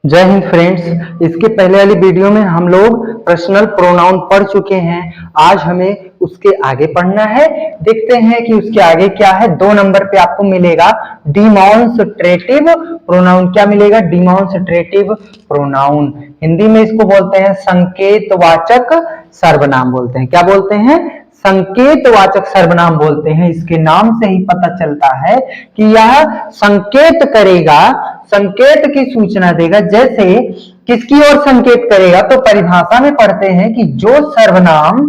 जय हिंद फ्रेंड्स। इसके पहले वाली वीडियो में हम लोग पर्सनल प्रोनाउन पढ़ चुके हैं। आज हमें उसके आगे पढ़ना है। देखते हैं कि उसके आगे क्या है। 2 नंबर पे आपको मिलेगा डिमॉन्स्ट्रेटिव प्रोनाउन। क्या मिलेगा? Demonstrative pronoun. हिंदी में इसको बोलते हैं संकेतवाचक सर्वनाम बोलते हैं। क्या बोलते हैं? संकेतवाचक सर्वनाम बोलते हैं। इसके नाम से ही पता चलता है कि यह संकेत करेगा, संकेत की सूचना देगा। जैसे किसकी ओर संकेत करेगा? तो परिभाषा में पढ़ते हैं कि जो सर्वनाम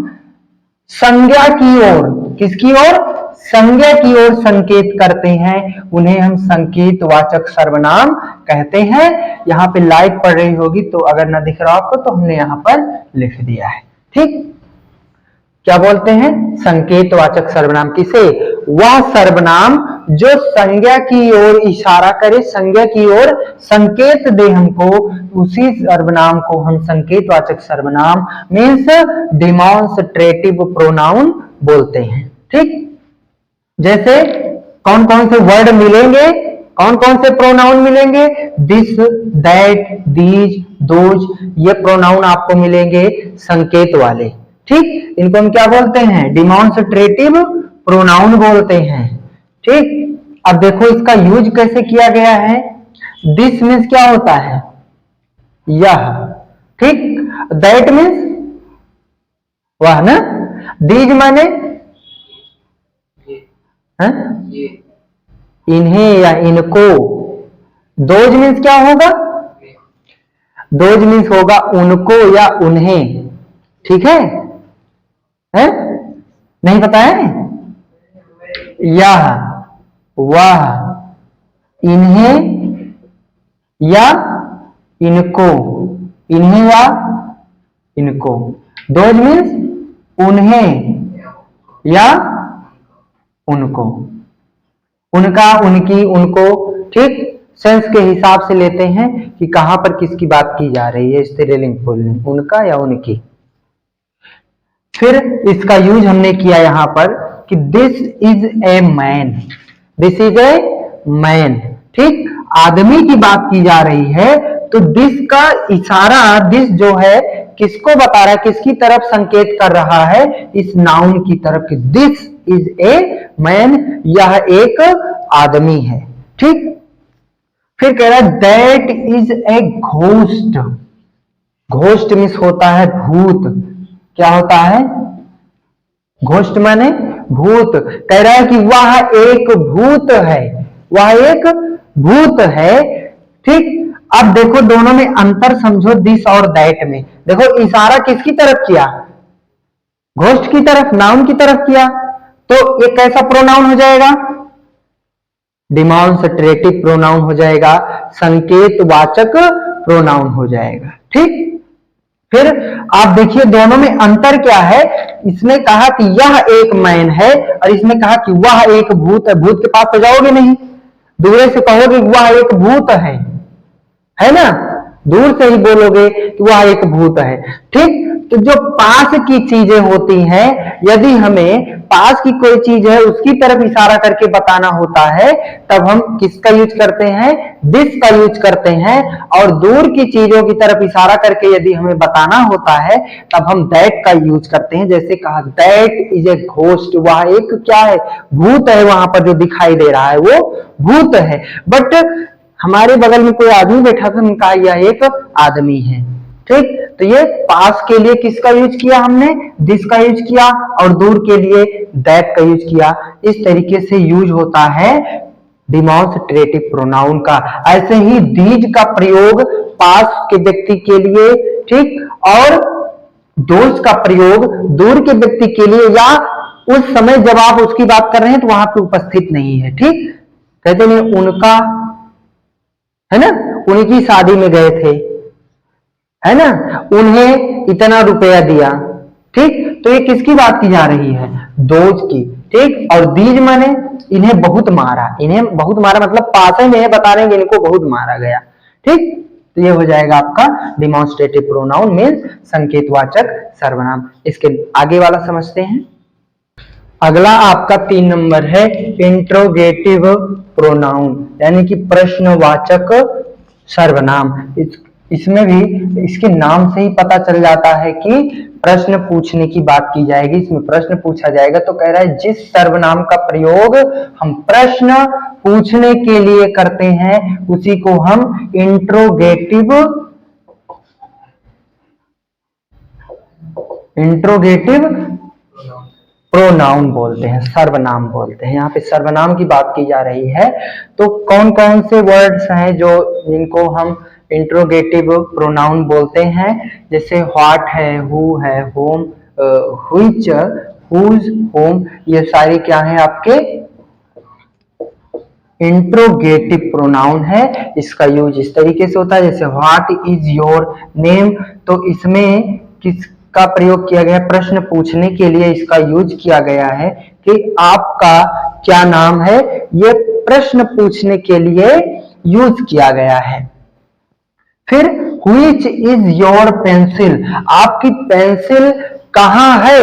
संज्ञा की ओर, किसकी ओर? संज्ञा की ओर संकेत करते हैं, उन्हें हम संकेतवाचक सर्वनाम कहते हैं। यहाँ पे लाइट पड़ रही होगी, तो अगर ना दिख रहा आपको तो हमने यहाँ पर लिख दिया है। ठीक, क्या बोलते हैं? संकेतवाचक सर्वनाम। किसे? वह सर्वनाम जो संज्ञा की ओर इशारा करे, संज्ञा की ओर संकेत दे हमको, उसी सर्वनाम को हम संकेतवाचक सर्वनाम मीन्स डिमॉन्स्ट्रेटिव प्रोनाउन बोलते हैं। ठीक, जैसे कौन कौन से वर्ड मिलेंगे, कौन कौन से प्रोनाउन मिलेंगे? दिस, दैट, दीज, दोज, ये प्रोनाउन आपको मिलेंगे संकेत वाले। ठीक, इनको हम क्या बोलते हैं? डिमॉन्स्ट्रेटिव प्रोनाउन बोलते हैं। ठीक, अब देखो इसका यूज कैसे किया गया है। दिस मीन्स क्या होता है? यह। ठीक, दैट मीन्स वह ना। दीज माने इन्हें या इनको। दोज मीन्स क्या होगा? दोज मीन्स होगा उनको या उन्हें। ठीक है? नहीं पता है? यह, वह, इन्हें या इनको, इन्हें या इनको। दोज मीन्स उन्हें या उनको, उनका, उनकी, उनको। ठीक, सेंस के हिसाब से लेते हैं कि कहां पर किसकी बात की जा रही है। स्त्रीलिंग पुल्लिंग, उनका या उनकी। फिर इसका यूज हमने किया यहां पर कि this is a man, this is a man. ठीक, आदमी की बात की जा रही है, तो दिस का इशारा, दिस जो है किसको बता रहा है, किसकी तरफ संकेत कर रहा है? इस नाउन की तरफ। दिस इज ए मैन, यह एक आदमी है। ठीक, फिर कह रहा है that is a ghost. Ghost means होता है भूत। क्या होता है? घोस्ट माने भूत। कह रहा है कि वह एक भूत है, वह एक भूत है। ठीक, अब देखो दोनों में अंतर समझो, दिस और दैट में। देखो इशारा किसकी तरफ किया? घोस्ट की तरफ, नाउन की तरफ किया। तो ये कैसा प्रोनाउन हो जाएगा? डिमॉन्स्ट्रेटिव प्रोनाउन हो जाएगा, संकेतवाचक प्रोनाउन हो जाएगा। ठीक, फिर आप देखिए दोनों में अंतर क्या है। इसने कहा कि यह एक मैन है और इसने कहा कि वह एक भूत है। भूत के पास तो जाओगे नहीं, दूर से कहोगे वह एक भूत है ना? दूर से ही बोलोगे कि वह एक भूत है। ठीक, तो जो पास की चीजें होती हैं, यदि हमें पास की कोई चीज है उसकी तरफ इशारा करके बताना होता है, तब हम किसका यूज करते हैं? दिस का यूज करते हैं। और दूर की चीजों की तरफ इशारा करके यदि हमें बताना होता है, तब हम दैट का यूज करते हैं। जैसे कहा दैट इज ए घोस्ट, वह एक क्या है? भूत है। वहां पर जो दिखाई दे रहा है वो भूत है। बट हमारे बगल में कोई आदमी बैठा था, उनका यह एक आदमी है। ठीक, तो ये पास के लिए किसका यूज किया हमने? दिस का यूज किया। और दूर के लिए दैट का यूज किया। इस तरीके से यूज होता है डिमॉन्स्ट्रेटिव प्रोनाउन का। ऐसे ही दीज का प्रयोग पास के व्यक्ति के लिए, ठीक, और दोज का प्रयोग दूर के व्यक्ति के लिए, या उस समय जब आप उसकी बात कर रहे हैं तो वहां पे उपस्थित नहीं है। ठीक, कहते नहीं उनका, है ना, उनकी शादी में गए थे, है ना, उन्हें इतना रुपया दिया। ठीक, तो ये किसकी बात की जा रही है? दोज की। ठीक, और दीज माने इन्हें बहुत मारा। इन्हें बहुत मारा मतलब पास में बता रहे हैं इनको बहुत मारा गया। ठीक, तो ये हो जाएगा आपका डिमॉन्स्ट्रेटिव प्रोनाउन मीन्स संकेतवाचक सर्वनाम। इसके आगे वाला समझते हैं। अगला आपका 3 नंबर है इंट्रोगेटिव प्रोनाउन, यानी कि प्रश्नवाचक सर्वनाम। इसमें भी इसके नाम से ही पता चल जाता है कि प्रश्न पूछने की बात की जाएगी, इसमें प्रश्न पूछा जाएगा। तो कह रहा है जिस सर्वनाम का प्रयोग हम प्रश्न पूछने के लिए करते हैं उसी को हम इंट्रोगेटिव प्रोनाउन बोलते हैं, सर्वनाम बोलते हैं। यहाँ पे सर्वनाम की बात की जा रही है। तो कौन कौन से वर्ड्स हैं जो जिनको हम इंट्रोगेटिव प्रोनाउन बोलते हैं? जैसे व्हाट है, हु है, होम, व्हिच, हुज, होम, ये सारी क्या है आपके इंट्रोगेटिव प्रोनाउन है। इसका यूज इस तरीके से होता है जैसे व्हाट इज योर नेम, तो इसमें किसका प्रयोग किया गया? प्रश्न पूछने के लिए इसका यूज किया गया है कि आपका क्या नाम है, ये प्रश्न पूछने के लिए यूज किया गया है। फिर व्हिच इज योर पेंसिल, आपकी पेंसिल कहाँ है,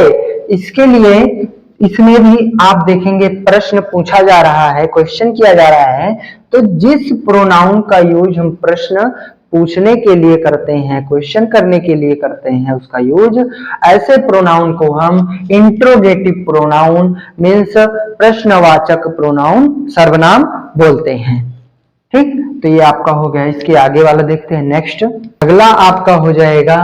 इसके लिए इसमें भी आप देखेंगे प्रश्न पूछा जा रहा है, क्वेश्चन किया जा रहा है। तो जिस प्रोनाउन का यूज हम प्रश्न पूछने के लिए करते हैं, क्वेश्चन करने के लिए करते हैं, उसका यूज, ऐसे प्रोनाउन को हम इंट्रोगेटिव प्रोनाउन मीन्स प्रश्नवाचक प्रोनाउन, सर्वनाम बोलते हैं। ठीक, तो ये आपका हो गया। इसके आगे वाला देखते हैं। नेक्स्ट अगला आपका हो जाएगा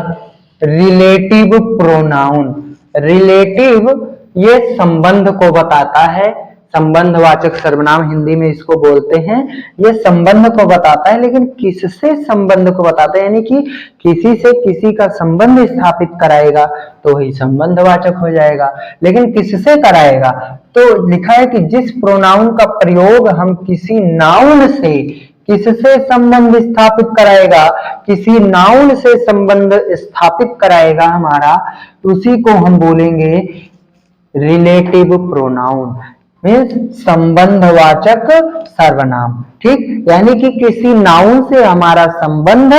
रिलेटिव प्रोनाउन। रिलेटिव ये संबंध को बताता है, संबंधवाचक सर्वनाम हिंदी में इसको बोलते हैं। ये संबंध को बताता है, लेकिन किससे संबंध को बताता है, यानी कि किसी से किसी का संबंध स्थापित कराएगा तो वही संबंधवाचक हो जाएगा। लेकिन किससे कराएगा, तो लिखा है कि जिस प्रोनाउन का प्रयोग हम किसी नाउन से, किससे संबंध स्थापित कराएगा, किसी नाउन से संबंध स्थापित कराएगा हमारा, उसी को हम बोलेंगे रिलेटिव प्रोनाउन मीन्स संबंधवाचक सर्वनाम। ठीक, यानी कि किसी नाउन से हमारा संबंध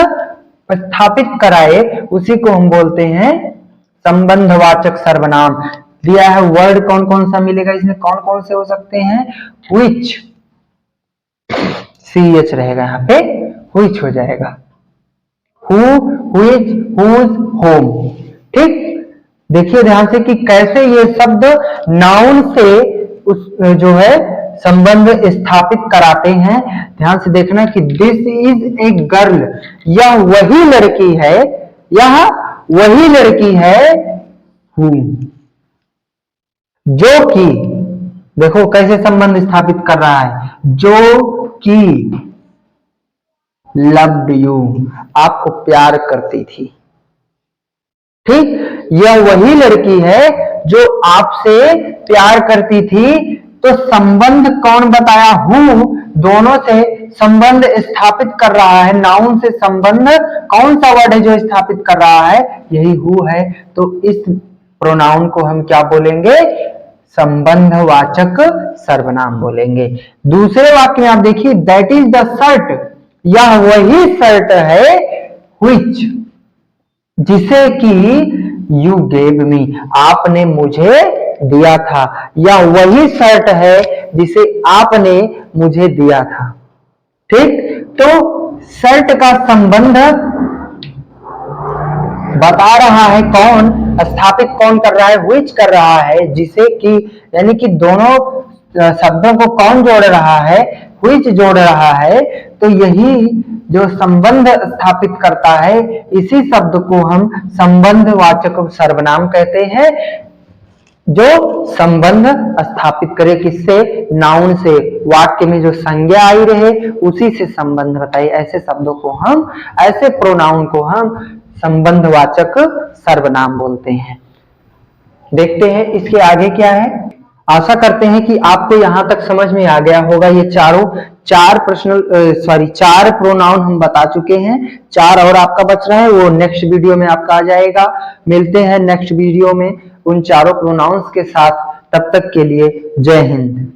स्थापित कराए उसी को हम बोलते हैं संबंधवाचक सर्वनाम। दिया है वर्ड कौन कौन सा मिलेगा, इसमें कौन कौन से हो सकते हैं? व्हिच, CH रहेगा यहाँ पे, व्हिच हो जाएगा। Who, which, whose, whom. ठीक, देखिए ध्यान से कि कैसे ये शब्द नाउन से उस जो है संबंध स्थापित कराते हैं। ध्यान से देखना कि दिस इज ए गर्ल, यह वही लड़की है, यह वही लड़की है हु, जो कि, देखो कैसे संबंध स्थापित कर रहा है, जो कि लव्ड यू, आपको प्यार करती थी। ठीक, यह वही लड़की है जो आपसे प्यार करती थी। तो संबंध कौन बताया? हु, दोनों से संबंध स्थापित कर रहा है। नाउन से संबंध कौन सा वर्ड है जो स्थापित कर रहा है? यही हु है। तो इस प्रोनाउन को हम क्या बोलेंगे? संबंधवाचक सर्वनाम बोलेंगे। दूसरे वाक्य में आप देखिए, दैट इज द शर्ट, यह वही शर्ट है, व्हिच, जिसे कि यू गेव मी, आपने मुझे दिया था। यह वही शर्ट है जिसे आपने मुझे दिया था। ठीक, तो शर्ट का संबंध बता रहा है कौन, स्थापित कौन कर रहा है? व्हिच कर रहा है, जिसे कि, यानी कि दोनों शब्दों को कौन जोड़ रहा है? व्हिच जोड़ रहा है। तो यही जो संबंध स्थापित करता है, इसी शब्द को हम संबंधवाचक सर्वनाम कहते हैं, जो संबंध स्थापित करे किससे? नाउन से, वाक्य में जो संज्ञा आई रहे उसी से संबंध बताइए। ऐसे शब्दों को हम, ऐसे प्रोनाउन को हम संबंधवाचक सर्वनाम बोलते हैं। देखते हैं इसके आगे क्या है। आशा करते हैं कि आपको यहां तक समझ में आ गया होगा। ये चार प्रोनाउन हम बता चुके हैं, 4 और आपका बच रहा है, वो नेक्स्ट वीडियो में आपका आ जाएगा। मिलते हैं नेक्स्ट वीडियो में उन चारों प्रोनाउंस के साथ। तब तक के लिए जय हिंद।